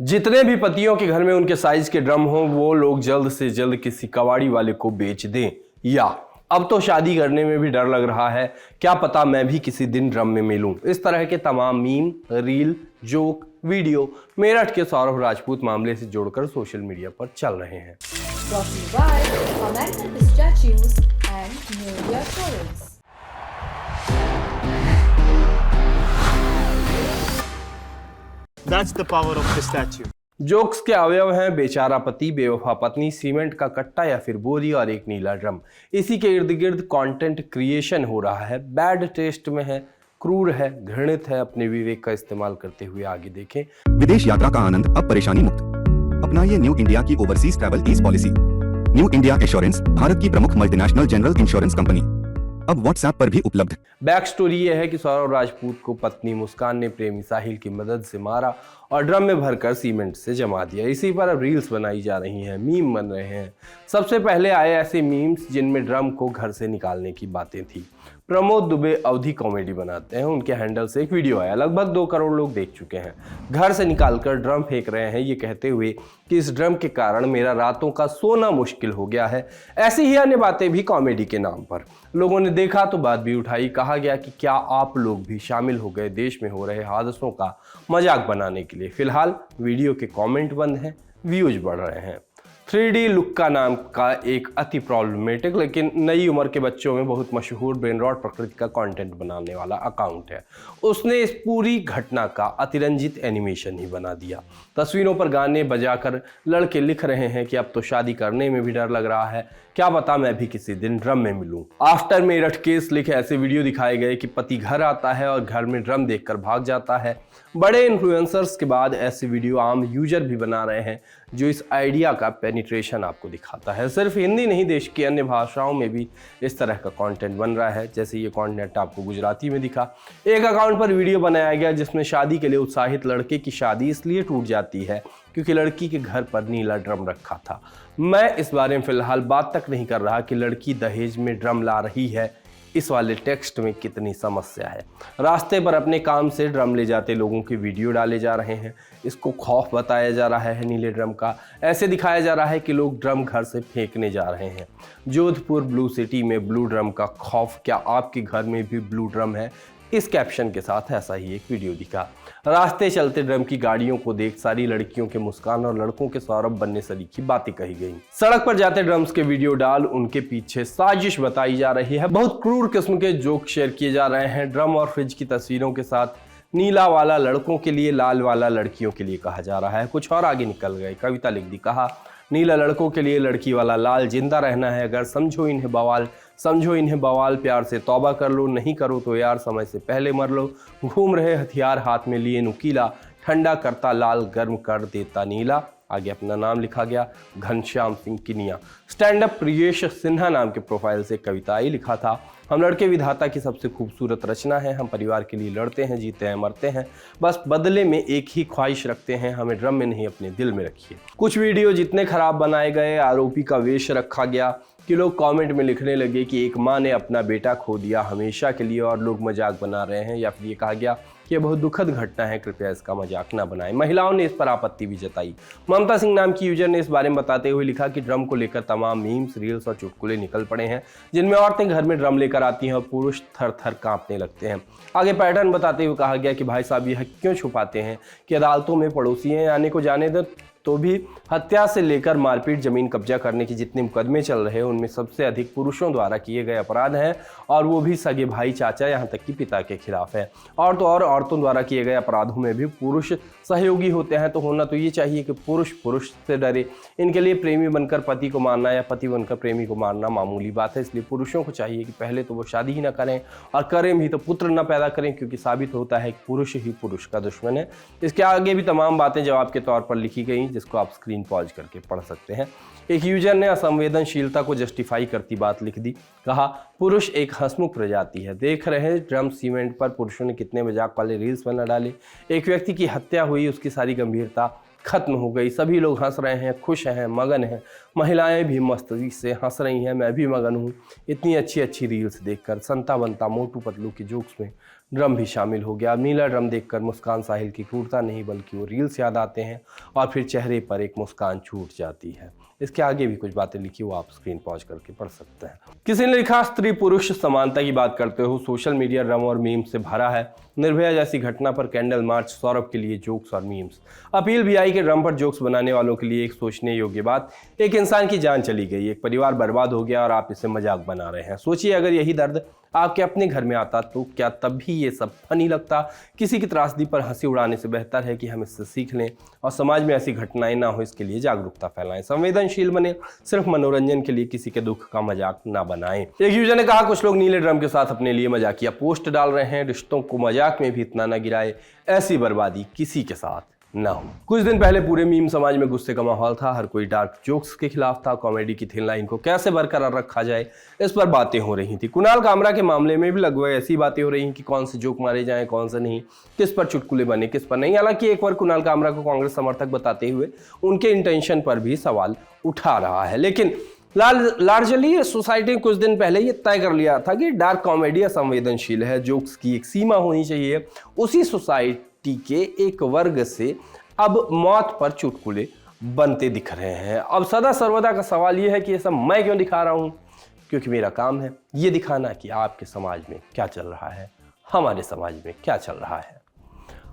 जितने भी पतियों के घर में उनके साइज के ड्रम हो वो लोग जल्द से जल्द किसी कबाड़ी वाले को बेच दें। या अब तो शादी करने में भी डर लग रहा है, क्या पता मैं भी किसी दिन ड्रम में मिलूं। इस तरह के तमाम meme, reel, joke, video Meerut के सौरभ राजपूत मामले से जोड़कर सोशल मीडिया पर चल रहे हैं। That's the power of the statue. Jokes के अवयव हैं बेचारा पति, बेवफा पत्नी, सीमेंट का कट्टा या फिर बोरी और एक नीला ड्रम। इसी के इर्द गिर्द कंटेंट क्रिएशन हो रहा है। बैड टेस्ट में है, क्रूर है, घृणित है। अपने विवेक का इस्तेमाल करते हुए आगे देखें। विदेश यात्रा का आनंद अब परेशानी मुक्त। अपनाइए न्यू इंडिया की overseas travel ease policy. New India assurance Bharat की प्रमुख मल्टीनेशनल जनरल इंश्योरेंस कंपनी, अब व्हाट्सएप पर भी उपलब्ध। बैक स्टोरी यह है कि सौरभ राजपूत को पत्नी मुस्कान ने प्रेमी साहिल की मदद से मारा और ड्रम में भरकर सीमेंट से जमा दिया। इसी पर अब रील्स बनाई जा रही हैं, मीम बन रहे हैं। सबसे पहले आए ऐसे मीम्स जिनमें ड्रम को घर से निकालने की बातें थी। प्रमोद दुबे अवधि कॉमेडी बनाते हैं, उनके हैंडल से एक वीडियो आया, लगभग 2 करोड़ लोग देख चुके हैं। घर से निकालकर ड्रम फेंक रहे हैं, ये कहते हुए कि इस ड्रम के कारण मेरा रातों का सोना मुश्किल हो गया है। ऐसी ही अन्य बातें भी कॉमेडी के नाम पर लोगों ने देखा तो बात भी उठाई। कहा गया कि क्या आप लोग भी शामिल हो गए देश में हो रहे हादसों का मजाक बनाने के लिए। फिलहाल वीडियो के कमेंट बंद हैं, व्यूज बढ़ रहे हैं। 3D लुक्का नाम का एक अति प्रॉब्लमेटिक लेकिन नई उम्र के बच्चों में बहुत मशहूर ब्रेन रॉट प्रकृति का कंटेंट बनाने वाला अकाउंट है। उसने इस पूरी घटना का अतिरंजित एनिमेशन ही बना दिया। तस्वीरों पर गाने बजाकर लड़के लिख रहे हैं कि अब तो शादी करने में भी डर लग रहा है, क्या पता मैं भी किसी दिन ड्रम में मिलूं। आफ्टर मेरठ केस लिखे ऐसे वीडियो दिखाए गए कि पति घर आता है और घर में ड्रम देखकर भाग जाता है। बड़े इन्फ्लुएंसर्स के बाद ऐसे वीडियो आम यूजर भी बना रहे हैं, जो इस आइडिया का पेनिट्रेशन आपको दिखाता है। सिर्फ हिंदी नहीं, देश की अन्य भाषाओं में भी इस तरह का कंटेंट बन रहा है। जैसे ये कंटेंट आपको गुजराती में दिखा। एक अकाउंट पर वीडियो बनाया गया जिसमें शादी के लिए उत्साहित लड़के की शादी इसलिए टूट जाती है क्योंकि लड़की के घर पर नीला ड्रम रखा था। मैं इस बारे में फिलहाल बात तक नहीं कर रहा कि लड़की दहेज में ड्रम ला रही है। इस वाले टेक्स्ट में कितनी समस्या है। रास्ते पर अपने काम से ड्रम ले जाते लोगों के वीडियो डाले जा रहे हैं। इसको खौफ बताया जा रहा है नीले ड्रम का। ऐसे दिखाया जा रहा है कि लोग ड्रम घर से फेंकने जा रहे हैं। जोधपुर ब्लू सिटी में ब्लू ड्रम का खौफ, क्या आपके घर में भी ब्लू ड्रम है? इस कैप्शन के साथ ऐसा ही एक वीडियो दिखा। रास्ते चलते ड्रम की गाड़ियों को देख सारी लड़कियों के मुस्कान और लड़कों के सौरभ बनने सरीखी बातें कही गई। सड़क पर जाते ड्रम्स के वीडियो डाल उनके पीछे साजिश बताई जा रही है। बहुत क्रूर किस्म के जोक शेयर किए जा रहे हैं। ड्रम और फ्रिज की तस्वीरों के साथ नीला वाला लड़कों के लिए, लाल वाला लड़कियों के लिए कहा जा रहा है। कुछ और आगे निकल गए, कविता लिख दी। कहा नीला लड़कों के लिए, लड़की वाला लाल। जिंदा रहना है अगर समझो इन्हें बवाल, समझो इन्हें बवाल। प्यार से तौबा कर लो, नहीं करो तो यार समय से पहले मर लो। घूम रहे हथियार हाथ में लिए नुकीला, ठंडा करता लाल, गर्म कर देता नीला। आगे अपना नाम लिखा गया, घनश्याम सिंह किनिया। स्टैंड अप प्रियेश सिन्हा नाम के प्रोफाइल से कविता आई। लिखा था, हम लड़के विधाता की सबसे खूबसूरत रचना है। हम परिवार के लिए लड़ते हैं, जीते हैं, मरते हैं, बस बदले में एक ही ख्वाहिश रखते हैं, हमें ड्रम में नहीं अपने दिल में रखिए। कुछ वीडियो जितने खराब बनाए गए, आरोपी का वेश रखा गया कि लोग कमेंट में लिखने लगे कि एक माँ ने अपना बेटा खो दिया हमेशा के लिए और लोग मजाक बना रहे हैं, या फिर ये कहा गया कि यह बहुत दुखद घटना है, कृपया इसका मजाक ना बनाएं। महिलाओं ने इस पर आपत्ति भी जताई। ममता सिंह नाम की यूजर ने इस बारे में बताते हुए लिखा कि ड्रम को लेकर तमाम मीम्स, रील्स और चुटकुले निकल पड़े हैं जिनमें औरतें घर में ड्रम लेकर आती हैं और पुरुष थर थर कांपने लगते हैं। आगे पैटर्न बताते हुए कहा गया कि भाई साहब यह क्यों छुपाते हैं कि अदालतों में पड़ोसी हैं, आने को जाने दो। तो भी हत्या से लेकर मारपीट, जमीन कब्जा करने के जितने मुकदमे चल रहे हैं उनमें सबसे अधिक पुरुषों द्वारा किए गए अपराध हैं, और वो भी सगे भाई, चाचा, यहाँ तक कि पिता के खिलाफ है। और तो और औरतों द्वारा किए गए अपराधों में भी पुरुष सहयोगी होते हैं। तो होना तो ये चाहिए कि पुरुष पुरुष से डरे। इनके लिए प्रेमी बनकर पति को मारना या पति बनकर प्रेमी को मारना मामूली बात है। इसलिए पुरुषों को चाहिए कि पहले तो वो शादी ही ना करें, और करें भी तो पुत्र न पैदा करें, क्योंकि साबित होता है कि पुरुष ही पुरुष का दुश्मन है। इसके आगे भी तमाम बातें जवाब के तौर पर लिखी गई, जिसको आप स्क्रीन पॉज करके पढ़ सकते हैं। एक यूजर ने असंवेदनशीलता को जस्टिफाई करती बात लिख दी। कहा, पुरुष एक हंसमुख प्रजाति है। देख रहे हैं ड्रम सीमेंट पर पुरुषों ने कितने मजाक वाले रील्स बना डाले। एक व्यक्ति की हत्या हुई, उसकी सारी गंभीरता खत्म हो गई। सभी लोग हंस रहे हैं, खुश हैं, मगन हैं। महिलाएं भी मस्ती से हंस रही हैं, मैं भी मगन हूँ। इतनी अच्छी अच्छी रील्स देखकर संता बनता मोटू पतलू के जोक्स में ड्रम भी शामिल हो गया। नीला ड्रम देखकर मुस्कान साहिल की क्रूरता नहीं बल्कि वो रील्स याद आते हैं और फिर चेहरे पर एक मुस्कान छूट जाती है। इसके आगे भी कुछ बातें लिखी, वो आप स्क्रीन पॉज करके पढ़ सकते हैं। किसी ने लिखा, स्त्री पुरुष समानता की बात करते हो, सोशल मीडिया ड्रम और मीम से भरा है। निर्भया जैसी घटना पर कैंडल मार्च, सौरभ के लिए जोक्स और मीम्स। अपील भी आई कि ड्रम पर जोक्स बनाने वालों के लिए एक सोचने योग्य बात, एक इंसान की जान चली गई, एक परिवार बर्बाद हो गया और आप इसे मजाक बना रहे हैं। सोचिए अगर यही दर्द आपके अपने घर में आता तो क्या तब भी ये सब फनी लगता? किसी की त्रासदी पर हंसी उड़ाने से बेहतर है कि हम इससे सीख लें और समाज में ऐसी घटनाएं ना हो इसके लिए जागरूकता फैलाएं। संवेदनशील बने, सिर्फ मनोरंजन के लिए किसी के दुख का मजाक ना बनाएं। एक यूजर ने कहा, कुछ लोग नीले ड्रम के साथ अपने लिए मजाकिया पोस्ट डाल रहे हैं, रिश्तों को मजाक में भी इतना ना गिराए, ऐसी बर्बादी किसी के साथ ना हो। कुछ दिन पहले पूरे मीम समाज में गुस्से का माहौल था, हर कोई डार्क जोक्स के खिलाफ था। कॉमेडी की थिन लाइन को कैसे बरकरार रखा जाए इस पर बातें हो रही थी। कुणाल कामरा के मामले में भी लगभग ऐसी बातें हो रही कि कौन से जोक मारे जाएं, कौन से नहीं, किस पर चुटकुले बने, किस पर नहीं। हालांकि एक बार कुणाल कामरा को कांग्रेस समर्थक बताते हुए उनके इंटेंशन पर भी सवाल उठा रहा है, लेकिन लार्जली सोसाइटी ने कुछ दिन पहले ये तय कर लिया था कि डार्क कॉमेडी असंवेदनशील है, जोक्स की एक सीमा होनी चाहिए। उसी सोसाइटी के एक वर्ग से अब मौत पर चुटकुले बनते दिख रहे हैं। अब सदा सर्वदा का सवाल यह है कि ये सब मैं क्यों दिखा रहा हूं? क्योंकि मेरा काम है ये दिखाना कि आपके समाज में क्या चल रहा है, हमारे समाज में क्या चल रहा है।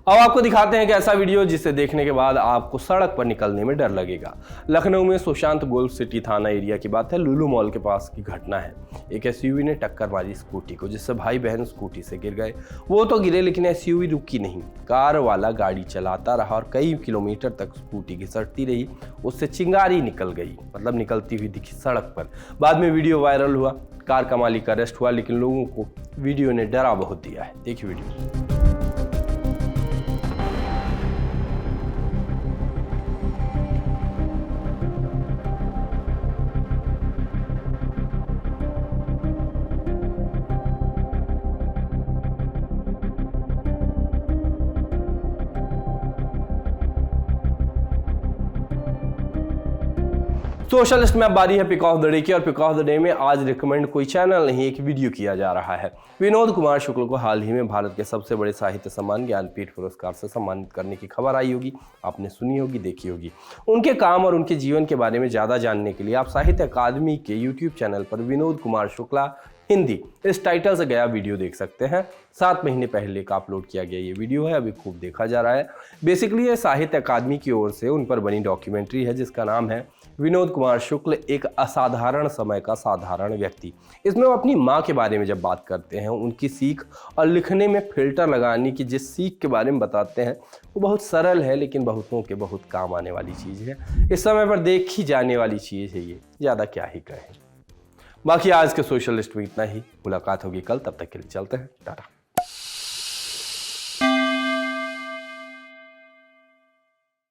अब आपको दिखाते हैं एक ऐसा वीडियो जिसे देखने के बाद आपको सड़क पर निकलने में डर लगेगा। लखनऊ में सुशांत गोल्फ सिटी थाना एरिया की बात है। लुलु मॉल के पास की घटना है। एक एसयूवी ने टक्कर मारी स्कूटी को, जिससे भाई बहन स्कूटी से गिर गए। वो तो गिरे लेकिन एसयूवी रुकी नहीं। कार वाला गाड़ी चलाता रहा और कई किलोमीटर तक स्कूटी घिसटती रही। उससे चिंगारी निकल गई, मतलब निकलती हुई दिखी सड़क पर। बाद में वीडियो वायरल हुआ, कार का मालिक अरेस्ट हुआ, लेकिन लोगों को वीडियो ने डरा बहुत दिया है। देखिए वीडियो। सोशलिस्ट में अब बारी है पिक ऑफ द डे की, और पिक ऑफ द डे में आज रिकमेंड कोई चैनल नहीं, एक वीडियो किया जा रहा है। विनोद कुमार शुक्ल को हाल ही में भारत के सबसे बड़े साहित्य सम्मान ज्ञानपीठ पुरस्कार से सम्मानित करने की खबर आई होगी, आपने सुनी होगी, देखी होगी। उनके काम और उनके जीवन के बारे में ज़्यादा जानने के लिए आप साहित्य अकादमी के यूट्यूब चैनल पर विनोद कुमार शुक्ला हिंदी इस टाइटल से गया वीडियो देख सकते हैं। 7 महीने पहले का अपलोड किया गया ये वीडियो है, अभी खूब देखा जा रहा है। बेसिकली ये साहित्य अकादमी की ओर से उन पर बनी डॉक्यूमेंट्री है जिसका नाम है विनोद कुमार शुक्ल, एक असाधारण समय का साधारण व्यक्ति। इसमें वो अपनी माँ के बारे में जब बात करते हैं, उनकी सीख और लिखने में फिल्टर लगाने की जिस सीख के बारे में बताते हैं वो बहुत सरल है, लेकिन बहुतों के बहुत काम आने वाली चीज़ है। इस समय पर देखी जाने वाली चीज़ है ये, ज़्यादा क्या ही कहें। बाकी आज के सोशलिस्ट में इतना ही। मुलाकात होगी कल, तब तक के लिए चलते हैं, टाटा।